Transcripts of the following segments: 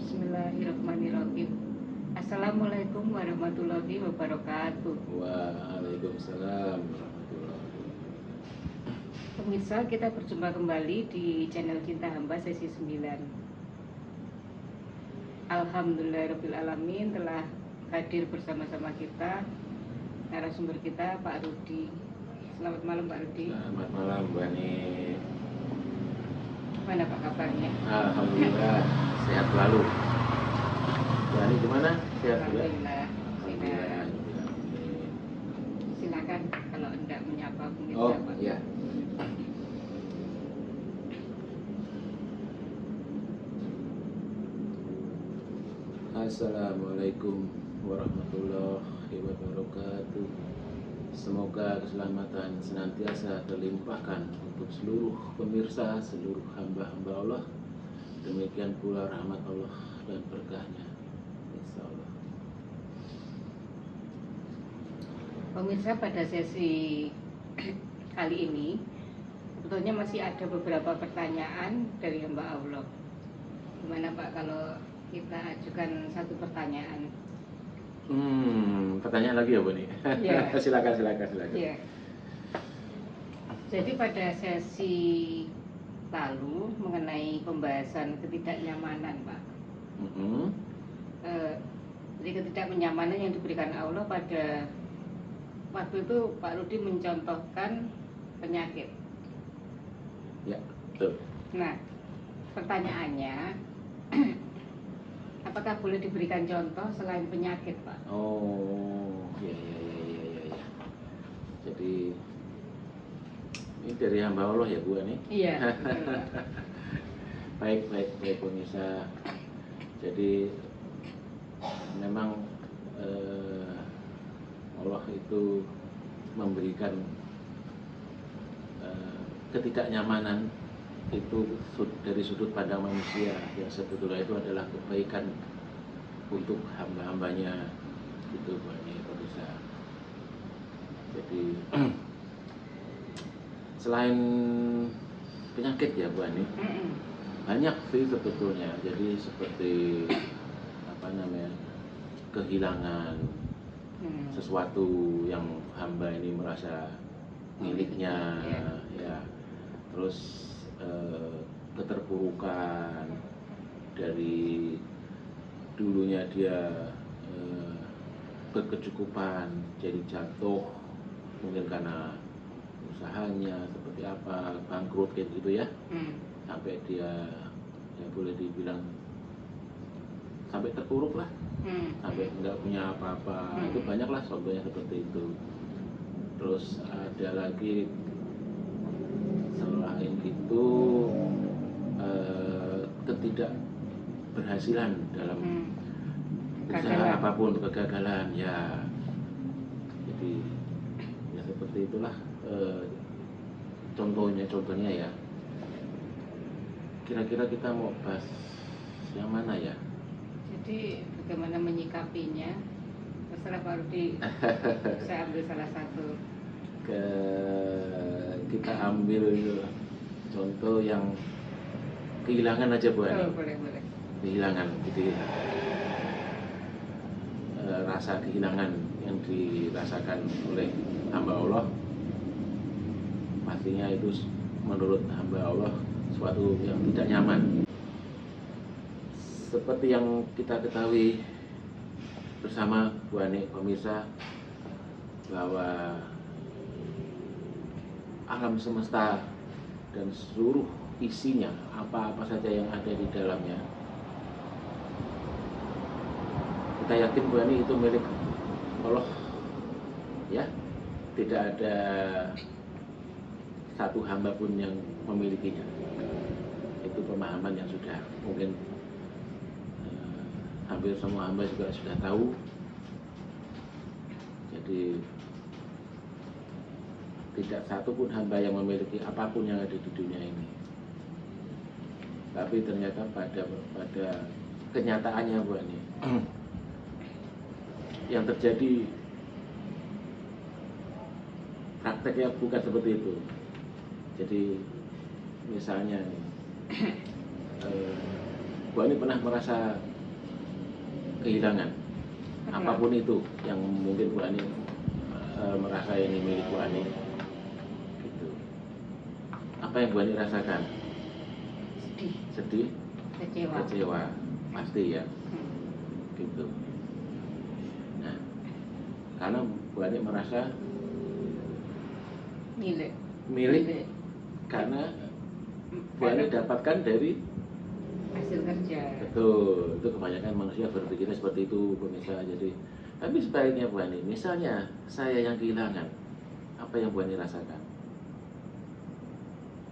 Bismillahirrahmanirrahim. Assalamualaikum warahmatullahi wabarakatuh. Waalaikumsalam warahmatullahi wabarakatuh. Pemirsa, kita berjumpa kembali di channel Cinta Hamba sesi 9. Alhamdulillahirrahmanirrahim telah hadir bersama-sama kita narasumber kita, Pak Rudi. Selamat malam, Pak Rudi. Selamat malam, Bu Ani. Mana Pak kabarnya? Alhamdulillah sehat selalu. Bu Ani gimana? Sehat juga? Alhamdulillah. Alhamdulillah. Silakan kalau hendak menyapa pemirsa, Oh Pak. iya. Assalamualaikum warahmatullahi wabarakatuh. Semoga keselamatan senantiasa terlimpahkan untuk seluruh pemirsa, seluruh hamba-hamba Allah. Demikian pula rahmat Allah dan berkahnya, insya Allah. Pemirsa, pada sesi kali ini sebetulnya masih ada beberapa pertanyaan dari hamba Allah. Gimana Pak kalau kita ajukan satu pertanyaan? Pertanyaan lagi ya Bu nih? Ya. Silakan. Ya. Jadi pada sesi lalu mengenai pembahasan ketidaknyamanan, Pak. Jadi ketidaknyamanan yang diberikan Allah pada waktu itu Pak Rudi mencontohkan penyakit. Ya, betul. Nah, pertanyaannya, apakah boleh diberikan contoh selain penyakit, Pak? Oh, ya. Jadi ini dari hamba Allah ya Bu ini? Iya. Baik pemirsa. Jadi memang Allah itu memberikan ketidaknyamanan itu dari sudut pandang manusia yang sebetulnya itu adalah kebaikan untuk hamba-hambanya itu Bu Ani, pemirsa. Jadi selain penyakit ya Bu Ani, banyak sih sebetulnya. Jadi seperti kehilangan sesuatu yang hamba ini merasa miliknya, ya. Terus keterpurukan dari dulunya dia berkecukupan jadi jatuh mungkin karena usahanya seperti apa, bangkrut kayak gitu ya. Sampai dia ya boleh dibilang sampai terpuruk lah, sampai nggak punya apa-apa. Itu banyaklah contohnya seperti itu. Terus ada lagi selain itu ketidakberhasilan dalam usaha apapun, kegagalan ya. Jadi ya seperti itulah contohnya ya. Kira-kira kita mau bahas yang mana ya? Jadi bagaimana menyikapinya? Terserah Pak Rudi. Saya ambil salah satu. Kita ambil contoh yang kehilangan aja Bu Ani. Oh, boleh. Kehilangan, jadi rasa kehilangan yang dirasakan oleh hamba Allah, pastinya itu menurut hamba Allah suatu yang tidak nyaman. Seperti yang kita ketahui bersama Bu Ani, pemirsa, bahwa alam semesta dan seluruh isinya, apa-apa saja yang ada di dalamnya, kita yakin Bu Ani itu milik Allah ya. Tidak ada satu hamba pun yang memilikinya. Itu pemahaman yang sudah mungkin hampir semua hamba juga sudah tahu. Jadi tidak satu pun hamba yang memiliki apapun yang ada di dunia ini. Tapi ternyata pada kenyataannya Bu Ani, yang terjadi prakteknya bukan seperti itu. Jadi misalnya Bu Ani pernah merasa kehilangan apapun itu yang mungkin Bu Ani merasa ini milik Bu Ani gitu. Apa yang Bu Ani rasakan? Sedih, kecewa pasti ya. Gitu. Nah, karena Bu Ani merasa milik karena Bu Ani dapatkan dari hasil kerja. Betul, itu kebanyakan manusia berpikirnya seperti itu pemirsa. Jadi, tapi sebaliknya Bu Ani, misalnya saya yang kehilangan, apa yang Bu Ani rasakan?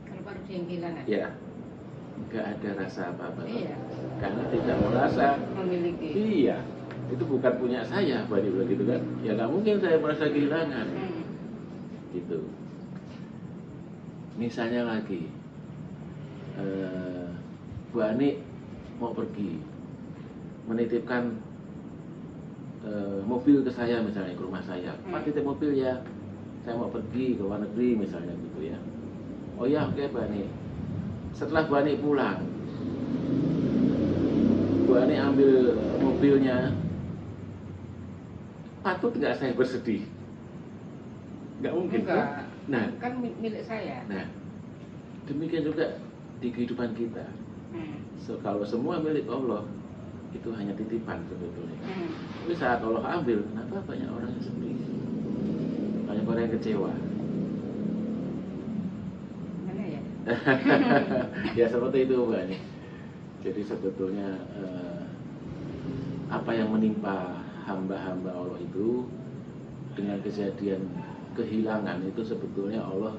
Kalau manusia yang kehilangan? Ya, nggak ada rasa apa-apa. Iya. Karena tidak merasa memiliki. Iya, itu bukan punya saya, Bu Ani bilang gitu kan? Ya nggak mungkin saya merasa kehilangan, gitu. Misalnya lagi, Bu Ani mau pergi menitipkan mobil ke saya misalnya, ke rumah saya. Pak, titip mobil ya, saya mau pergi ke luar negeri misalnya gitu ya. Oh ya, oke Bu Ani. Setelah Bu Ani pulang, Bu Ani ambil mobilnya, patut nggak saya bersedih? Nggak mungkin kan? Nah, kan milik saya. Nah, demikian juga di kehidupan kita. So, kalau semua milik Allah, itu hanya titipan sebetulnya. Tapi saat Allah ambil, kenapa banyak orang yang sedih? Banyak orang yang kecewa. Mana ya? Ya seperti itu Bu Ani. Jadi sebetulnya apa yang menimpa hamba-hamba Allah itu dengan kejadian kehilangan itu sebetulnya Allah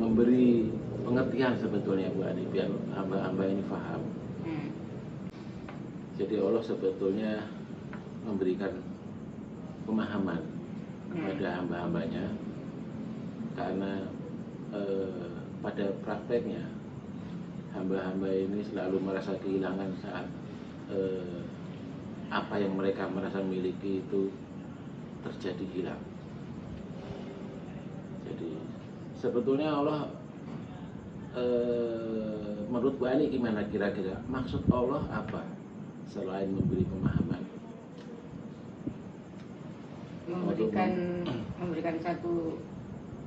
memberi pengertian sebetulnya Bu Ani biar hamba-hamba ini paham. Jadi Allah sebetulnya memberikan pemahaman kepada hamba-hambanya karena pada prakteknya hamba-hamba ini selalu merasa kehilangan saat apa yang mereka merasa miliki itu terjadi hilang. Jadi sebetulnya Allah menurut Bu Ani gimana kira-kira maksud Allah apa selain memberi pemahaman? Memberikan satu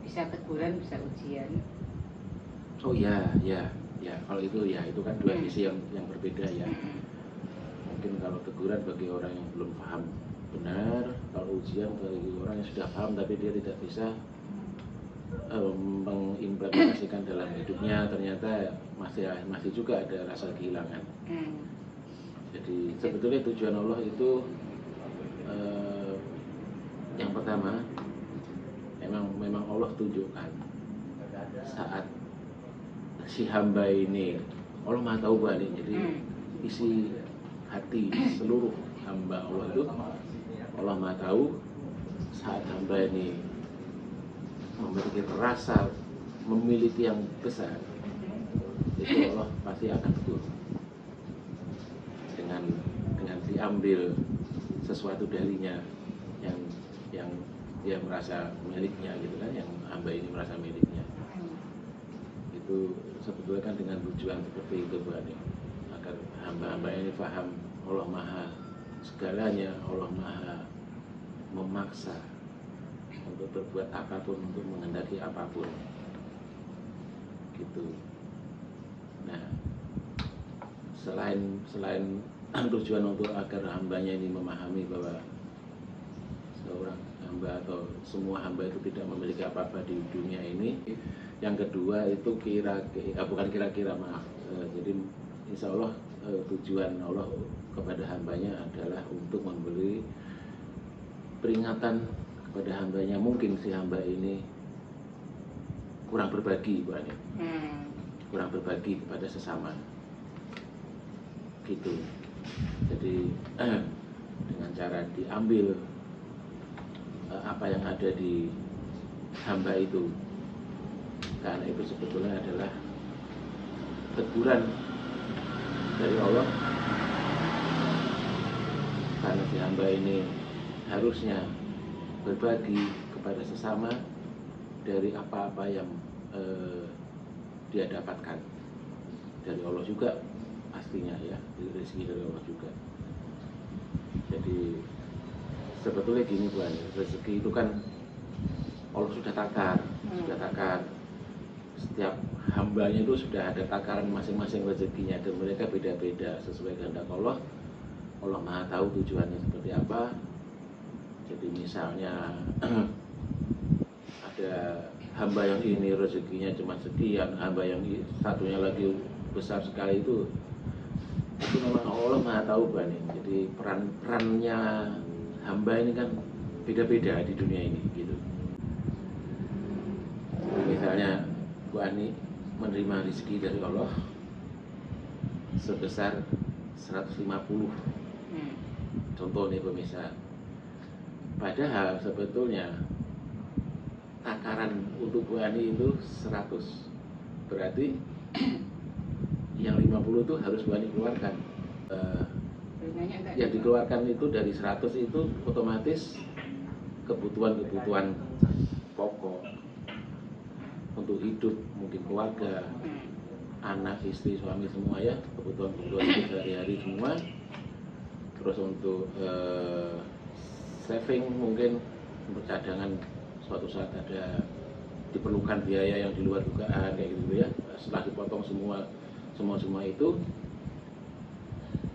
bisa teguran, bisa ujian. Oh ya. Kalau itu ya itu kan dua sisi yang berbeda ya. Mungkin kalau teguran bagi orang yang belum paham benar, kalau ujian bagi orang yang sudah paham tapi dia tidak bisa mengimplementasikan dalam hidupnya, ternyata masih juga ada rasa kehilangan. Jadi sebetulnya tujuan Allah itu yang pertama memang Allah tunjukkan saat si hamba ini, Allah Maha tahu Bu Ani, jadi isi hati seluruh hamba Allah itu Allah Maha tahu. Saat hamba ini memiliki rasa memiliki yang besar, itu Allah pasti akan tegur dengan diambil sesuatu darinya yang dia merasa miliknya gitu kan, yang hamba ini merasa miliknya. Itu sebetulnya kan dengan tujuan seperti itu Bu Ani, agar hamba-hamba ini paham Allah Maha segalanya, Allah Maha memaksa untuk berbuat apapun, untuk menghendaki apapun gitu. Nah, selain tujuan untuk agar hambanya ini memahami bahwa seorang hamba atau semua hamba itu tidak memiliki apa-apa di dunia ini, yang kedua itu jadi insya Allah tujuan Allah kepada hambanya adalah untuk memberi peringatan kepada hambanya. Mungkin si hamba ini kurang berbagi Bu Ani, kurang berbagi kepada sesama gitu. Jadi dengan cara diambil apa yang ada di hamba itu, karena itu sebetulnya adalah teguran dari Allah, karena si hamba ini harusnya berbagi kepada sesama dari apa-apa yang dia dapatkan dari Allah juga. pastinya ya, rezeki dari Allah juga. Jadi sebetulnya gini Bu Ani, rezeki itu kan Allah sudah takar, setiap hambanya itu sudah ada takaran masing-masing rezekinya, dan mereka beda-beda sesuai kehendak Allah. Allah Maha tahu tujuannya seperti apa. Jadi misalnya ada hamba yang ini rezekinya cuma sekian, hamba yang satunya lagi besar sekali, itu memang Allah Maha tahu Bu Ani. Jadi perannya hamba ini kan beda-beda di dunia ini gitu. Misalnya Bu Ani menerima rezeki dari Allah sebesar 150. Contoh nih pemirsa. Padahal sebetulnya takaran untuk Bu Ani itu 100. Berarti yang 50 itu harus Bu Ani keluarkan. Yang dikeluarkan itu dari 100 itu otomatis kebutuhan-kebutuhan pokok untuk hidup, mungkin keluarga, anak, istri, suami, semua ya, kebutuhan-kebutuhan hidup sehari-hari semua. Terus untuk saving, mungkin untuk cadangan suatu saat ada diperlukan biaya yang di luar dugaan kayak gitu ya. Setelah dipotong semua itu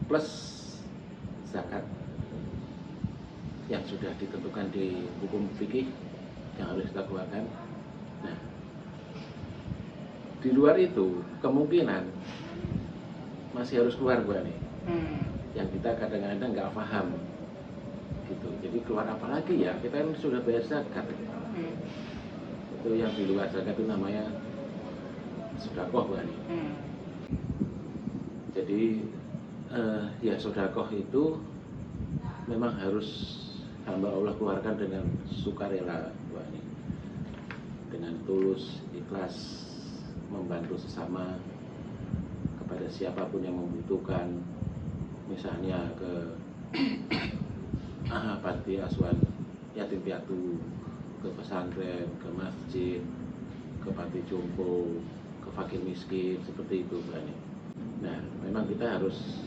plus zakat yang sudah ditentukan di hukum fikih yang harus kita keluarkan. Nah, di luar itu kemungkinan masih harus keluar Bu Ani. Yang kita kadang-kadang nggak paham gitu. Jadi keluar apa lagi ya? Kita kan sudah bayar zakat. Itu yang di luar zakat itu namanya sedekah Bu Ani. Jadi ya sedekah itu memang harus hamba Allah keluarkan dengan sukarela Bu Ani. Dengan tulus, ikhlas membantu sesama kepada siapapun yang membutuhkan, misalnya ke panti asuhan yatim piatu, ke pesantren, ke masjid, ke panti jompo, ke fakir miskin, seperti itu Bu Ani. Nah, memang kita harus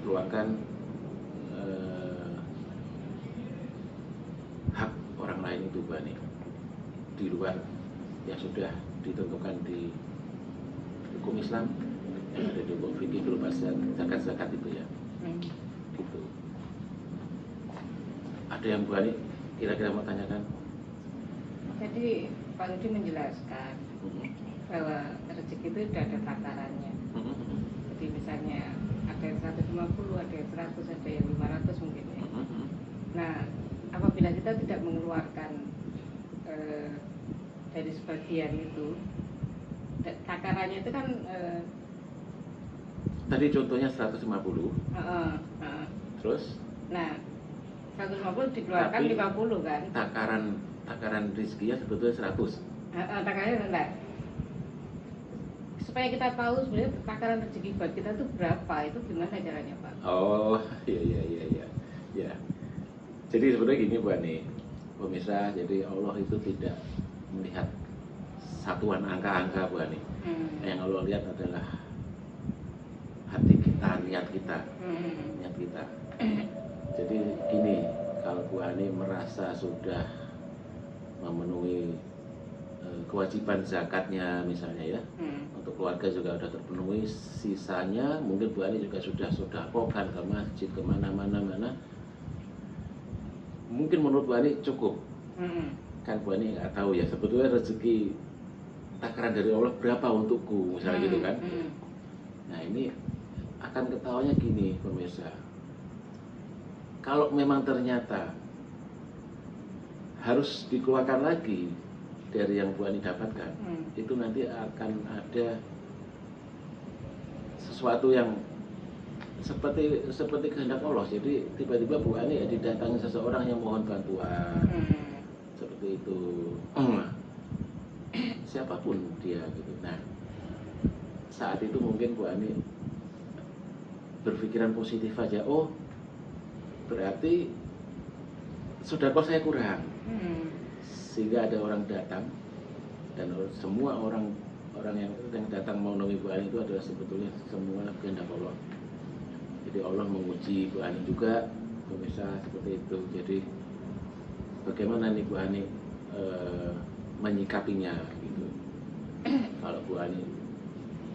keluarkan hak orang lain itu Bu Ani, di luar yang sudah ditentukan di hukum Islam, yang ada di hukum fikih berupa zakat itu ya. Gitu. Ada yang Bu Ani kira-kira mau tanyakan? Jadi Pak Rudi menjelaskan bahwa rezeki itu sudah ada takarannya. Jadi misalnya ada yang 150, ada yang 100, ada yang 500 mungkin ya. Nah, apabila kita tidak mengeluarkan dari sebagian itu, takarannya itu kan tadi contohnya 150. Terus? Nah, 150 dikeluarkan tapi 50 kan? Takaran rezekinya sebetulnya 100. Takarannya rendah. Supaya kita tahu sebenarnya takaran rezeki buat kita itu berapa, itu gimana caranya Pak? Oh, iya. Jadi sebenarnya gini Bu Ani, pemirsa, jadi Allah itu tidak melihat satuan angka-angka Bu Ani. Yang Allah lihat adalah hati kita, niat kita. Jadi gini, kalau Bu Ani merasa sudah memenuhi kewajiban zakatnya misalnya ya, untuk keluarga juga sudah terpenuhi, sisanya mungkin Bu Ani juga sudah sedekahkan ke masjid, kemana-mana, mungkin menurut Bu Ani cukup. Kan Bu Ani nggak tahu ya sebetulnya rezeki takaran dari Allah berapa untukku misalnya gitu kan. Nah, ini akan ketahuannya gini pemirsa, kalau memang ternyata harus dikeluarkan lagi dari yang Bu Ani dapatkan, itu nanti akan ada sesuatu yang seperti kehendak Allah. Jadi tiba-tiba Bu Ani didatangi seseorang yang mohon bantuan, seperti itu, siapapun dia gitu. Nah, saat itu mungkin Bu Ani berpikiran positif aja, oh berarti sedekah saya kurang, sehingga ada orang datang dan semua orang orang yang datang mau menemui Bu Ani itu adalah sebetulnya semua kehendak Allah. Jadi Allah menguji Bu Ani juga, pemirsa, seperti itu. Jadi bagaimana nih Bu Ani menyikapinya gitu. Kalau Bu Ani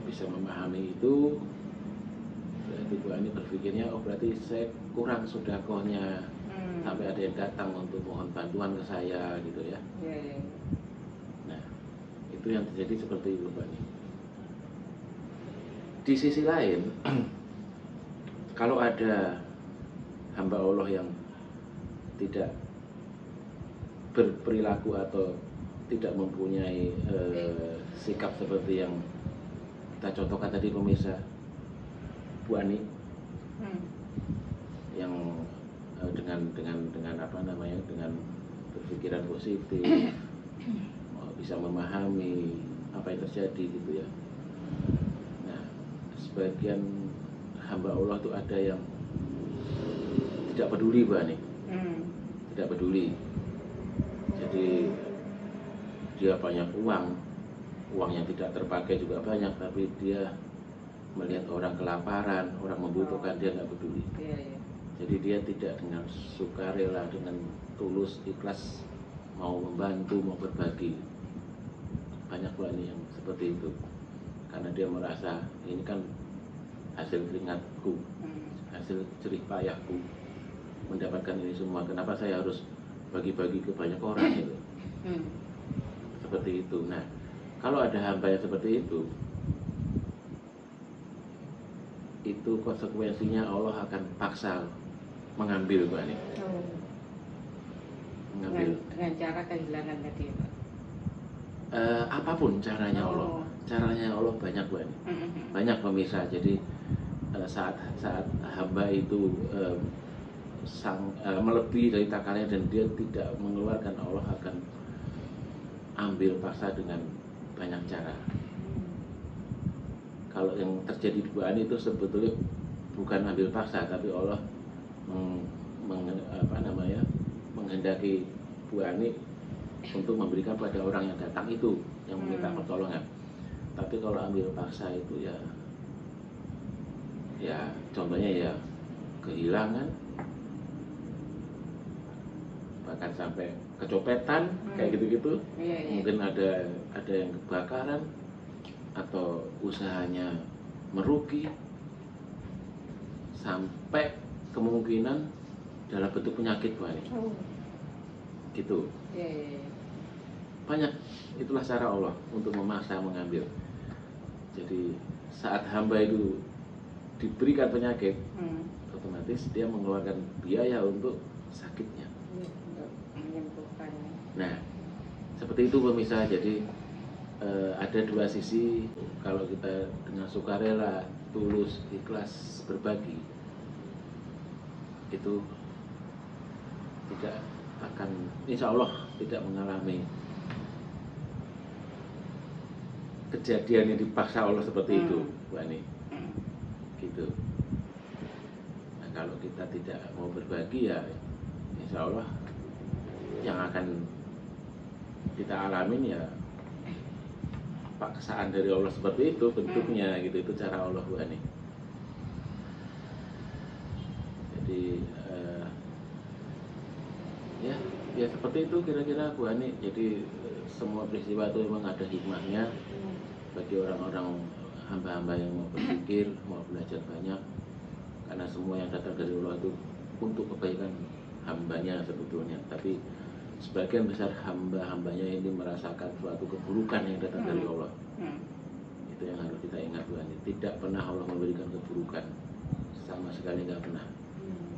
bisa memahami itu, berarti Bu Ani berpikirnya, oh berarti saya kurang sedekahnya, sampai ada yang datang untuk mohon bantuan ke saya gitu ya. Nah, itu yang terjadi seperti itu Bu Ani. Di sisi lain, kalau ada hamba Allah yang tidak berperilaku atau tidak mempunyai sikap seperti yang kita contohkan tadi pemirsa, Bu Ani, yang dengan apa namanya, dengan berpikiran positif, bisa memahami apa yang terjadi gitu ya. Nah, sebagian hamba Allah itu ada yang tidak peduli Bu Ani, tidak peduli. Jadi dia banyak uang yang tidak terpakai juga banyak, tapi dia melihat orang kelaparan, orang membutuhkan, dia nggak peduli. Jadi dia tidak dengan sukarela, dengan tulus, ikhlas mau membantu, mau berbagi. Banyak banget yang seperti itu, karena dia merasa ini kan hasil keringatku, hasil jerih payahku mendapatkan ini semua. Kenapa saya harus bagi-bagi ke banyak orang gitu? Seperti itu. Nah, kalau ada hamba yang seperti itu konsekuensinya Allah akan paksa mengambil Bu Ani. Mengambil dengan cara kehilangan tadi Pak. Apapun caranya Allah banyak Bu Ani. Banyak pemirsa. Jadi saat hamba itu melebihi dari takarannya dan dia tidak mengeluarkan, Allah akan ambil paksa dengan banyak cara. Kalau yang terjadi di Bu Ani itu sebetulnya bukan ambil paksa, tapi Allah menghendaki Bu Ani untuk memberikan pada orang yang datang itu, yang meminta pertolongan. Tapi kalau ambil paksa itu ya contohnya ya kehilangan, bahkan sampai kecopetan, kayak gitu-gitu. Mungkin ada yang kebakaran atau usahanya merugi, sampai kemungkinan dalam bentuk penyakit Bu Ani. Gitu. Banyak, itulah cara Allah untuk memaksa mengambil. Jadi saat hamba itu diberikan penyakit, otomatis dia mengeluarkan biaya untuk sakitnya. Nah, seperti itu pemirsa. Jadi ada dua sisi. Kalau kita dengan sukarela, tulus, ikhlas berbagi, itu tidak akan, insya Allah tidak mengalami kejadian yang dipaksa Allah seperti itu Bu Ani. Gitu. Nah, kalau kita tidak mau berbagi, ya insya Allah yang akan kita alamin ya paksaan dari Allah seperti itu bentuknya, gitu. Itu cara Allah Bu Ani. Jadi ya seperti itu kira-kira Bu Ani. Jadi semua peristiwa itu memang ada hikmahnya bagi orang-orang hamba-hamba yang mau berpikir, mau belajar banyak. Karena semua yang datang dari Allah itu untuk kebaikan hambanya sebetulnya. Tapi sebagian besar hamba-hambanya ini merasakan suatu keburukan yang datang dari Allah. Itu yang harus kita ingat Bu Ani. Tidak pernah Allah memberikan keburukan, sama sekali nggak pernah.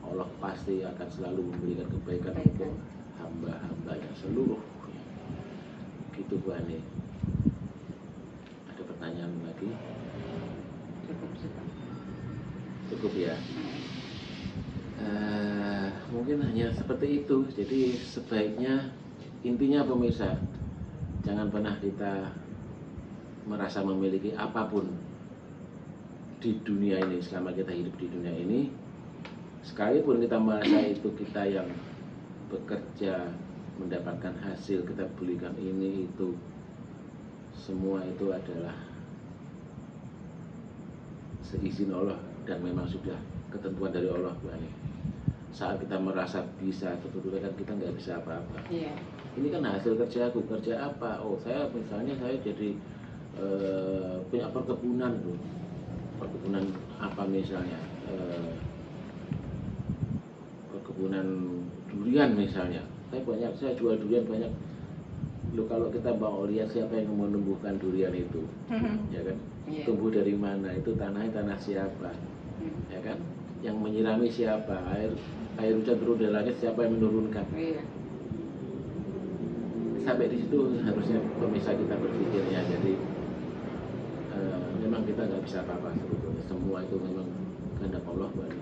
Allah pasti akan selalu memberikan kebaikan untuk hamba-hambanya seluruhnya. Gitu Bu Ani. Ada pertanyaan lagi? Cukup ya. Mungkin hanya seperti itu. Jadi sebaiknya, intinya pemirsa, jangan pernah kita merasa memiliki apapun di dunia ini. Selama kita hidup di dunia ini, sekalipun kita merasa itu kita yang bekerja, mendapatkan hasil, kita belikan ini itu, semua itu adalah seizin Allah dan memang sudah ketentuan dari Allah, Bu Ani. Saat kita merasa bisa, sebetulnya kan kita nggak bisa apa-apa. Iya. Ini kan hasil kerja aku, kerja apa? Oh, saya misalnya saya jadi punya perkebunan tuh, perkebunan apa misalnya, perkebunan durian misalnya. Saya jual durian banyak. Loh, kalau kita mau lihat siapa yang menumbuhkan durian itu, ya kan? Yeah. Tumbuh dari mana? Itu tanah siapa? Ya kan? Yang menyirami siapa? Air hujan turun dari langit, siapa yang menurunkan? Yeah. Sampai di situ harusnya pemirsa kita berpikirnya. Jadi memang kita nggak bisa apa-apa sebetulnya. Semua itu memang kehendak Allah, Bu Ani.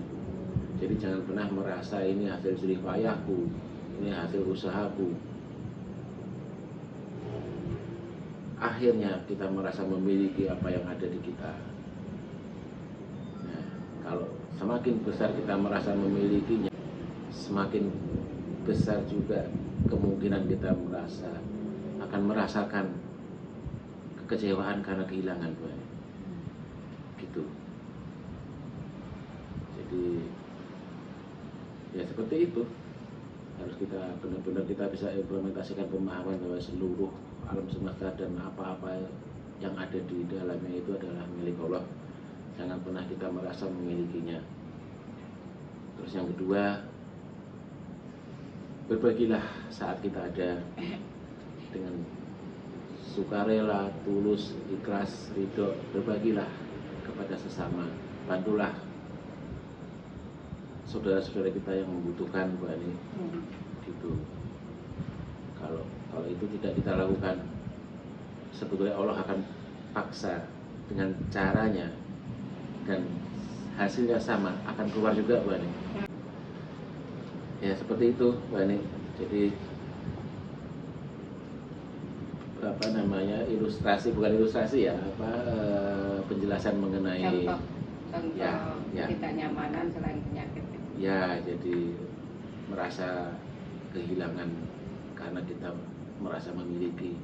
Jadi jangan pernah merasa ini hasil jerih payahku, ini hasil usahaku. Akhirnya kita merasa memiliki apa yang ada di kita. Nah, kalau semakin besar kita merasa memilikinya, semakin besar juga kemungkinan kita akan merasakan kekecewaan karena kehilangan, Bu. Gitu. Jadi ya seperti itu. Harus kita benar-benar kita bisa implementasikan pemahaman bahwa seluruh alam semesta dan apa-apa yang ada di dalamnya itu adalah milik Allah. Jangan pernah kita merasa memilikinya. Terus yang kedua, berbagilah saat kita ada dengan sukarela, tulus, ikhlas, ridho. Berbagilah kepada sesama. Bantulah saudara-saudara kita yang membutuhkan, Bu Ani. Gitu. Kalau itu tidak kita lakukan, sebetulnya Allah akan paksa dengan caranya dan hasilnya sama, akan keluar juga, Bu Ani. Ya seperti itu, Bu Ani. Jadi apa namanya, bukan ilustrasi ya, penjelasan mengenai contoh ya. ketidaknyamanan selain penyakit. Ya, jadi merasa kehilangan karena kita merasa memiliki.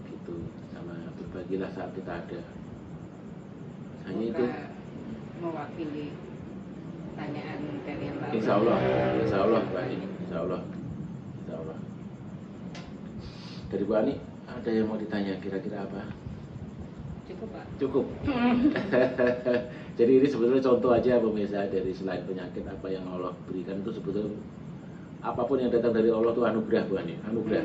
Gitu. Sama berbagilah saat kita ada. Hanya itu. Mewakili pertanyaan dari yang lain. Insya Allah, Pak. Insya Allah. Dari Bu Ani, ada yang mau ditanya kira-kira apa? Cukup, Pak. Cukup. Jadi ini sebetulnya contoh aja pemirsa, dari selain penyakit apa yang Allah berikan itu sebetulnya apapun yang datang dari Allah itu anugerah, Bu Ani. Anugerah.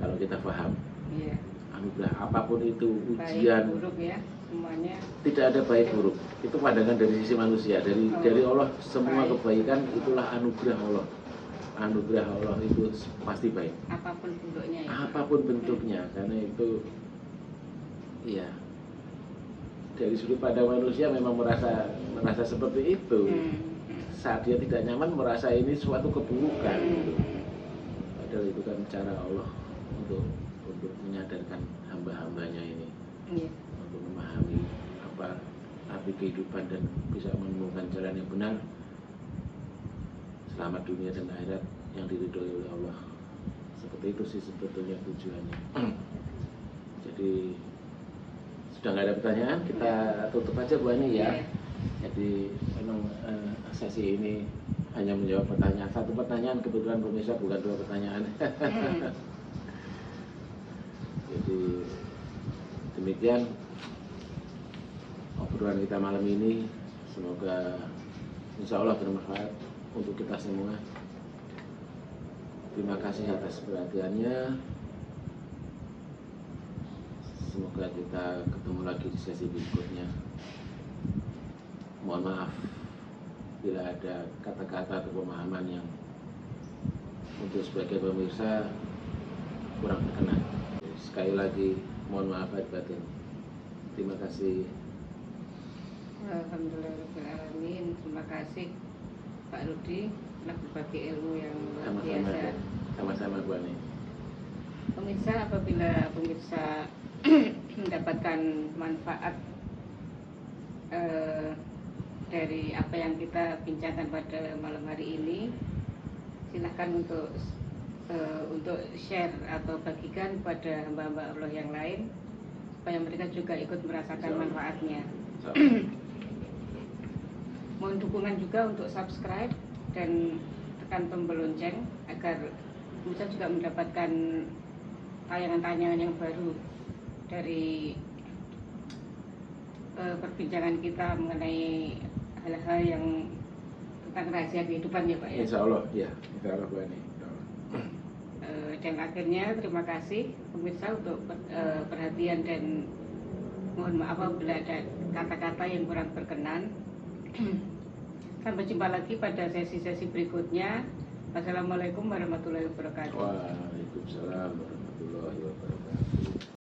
Kalau kita paham. Iya. Anugerah apapun itu, ujian. Baik buruk ya, semuanya. Tidak ada baik buruk. Itu pandangan dari sisi manusia. Dari Allah semua kebaikan itulah anugerah Allah. Anugerah Allah itu pasti baik. Apapun bentuknya ya. Apapun bentuknya, karena itu iya. Dari sudut pandang manusia memang merasa seperti itu. Saat dia tidak nyaman merasa ini suatu keburukan. Gitu. Padahal itu kan cara Allah untuk menyadarkan hamba-hambanya ini, untuk memahami apa arti kehidupan dan bisa menemukan jalan yang benar, selamat dunia dan akhirat yang diridhoi oleh Allah. Seperti itu sih sebetulnya tujuannya. Jadi sudah nggak ada pertanyaan, kita tutup aja, Bu Ani ya. Jadi memang sesi ini hanya menjawab pertanyaan. Satu pertanyaan, kebetulan pemirsa bukan dua pertanyaan. Jadi demikian obrolan kita malam ini. Semoga insya Allah bermanfaat untuk kita semua. Terima kasih atas perhatiannya. Semoga kita ketemu lagi di sesi berikutnya. Mohon maaf bila ada kata-kata atau pemahaman yang untuk sebagai pemirsa kurang berkenan. Sekali lagi mohon maaf lahir batin. Terima kasih. Alhamdulillahirrahmanirrahim. Terima kasih Pak Rudi telah berbagi ilmu yang luar biasa. Sama-sama, Bu Ani. Pemirsa, apabila pemirsa mendapatkan manfaat dari apa yang kita bincangkan pada malam hari ini, silahkan untuk untuk share atau bagikan kepada hamba-hamba Allah yang lain supaya mereka juga ikut merasakan manfaatnya. Mohon dukungan juga untuk subscribe dan tekan tombol lonceng agar bisa juga mendapatkan tayangan-tayangan yang baru dari perbincangan kita mengenai hal-hal yang tentang rahasia kehidupan ya Pak ya. Insya Allah ya, insya Allah Bu Ani. Dan akhirnya terima kasih pemirsa untuk perhatian dan mohon maaf apabila ada kata-kata yang kurang berkenan. Sampai jumpa lagi pada sesi-sesi berikutnya. Wassalamualaikum warahmatullahi wabarakatuh. Waalaikumsalam warahmatullahi wabarakatuh.